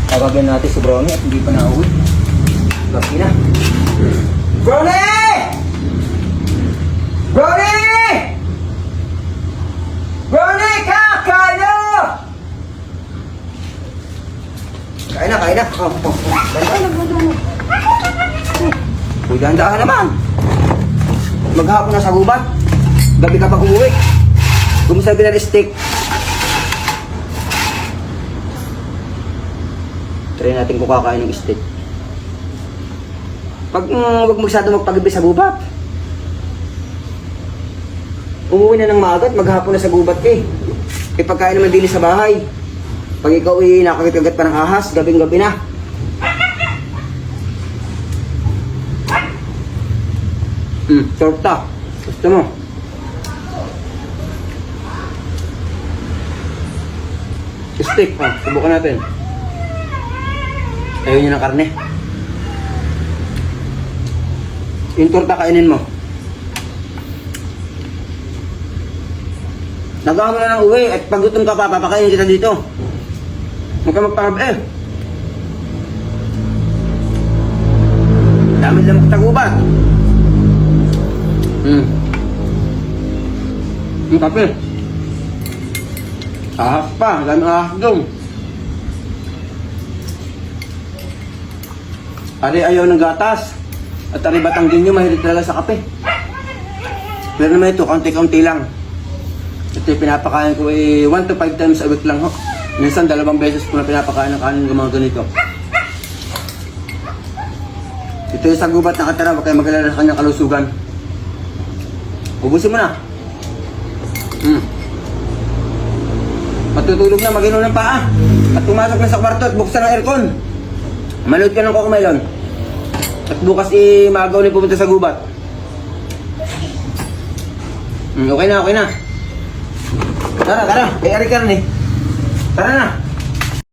Tawagin natin si Brownie at hindi pa nauwi. Gabi na. Brownie! Brownie! Brownie! Kakalo! Kain na, kain na. Oh, oh, oh. Uy, dahan-dahan naman. Maghapon na sa gubat. Gabi ka pag umuwi. Gumasabi na steak. Try natin kung kakain ng steak. Wag magsado magpagabi sa gubat. Umuwi na ng maaga at maghapon na sa gubat eh. E pagkain naman din sa bahay. Pag ikaw ay nakakit-kagat pa ng ahas, gabing-gabi na. Torta. Gusto mo? Steak, subukan natin. Ayaw nyo ng karne. Yung torta kainin mo. Nagawa mo na ng uwi at pag gutom ka pa, papakainin kita dito. Huwag ka magpakabe. Dami lang tagubat. Yung kape. Ahas pa, dami ahas doon. Ari ayaw ng gatas. At ari Batanggin nyo, mahilig talaga sa kape. Pero naman ito, kaunti-kaunti lang. Ito yung pinapakain ko 1 to 5 times a week lang ho. Minsan 2 beses ko na pinapakain ng kanin ng mga ganito. Ito yung sa gubat nakatira, huwag kayo mag-alala sa kanyang kalusugan. Ubusin mo na. Matutulog na, mag-inom ng paa. At pumasok na sa kwarto at buksan ang aircon. Manood ka ng Cocomelon. At bukas maagaw na pupunta sa gubat. Okay na, okay na. Tara, tara. Kay Ari Karne. Tara na.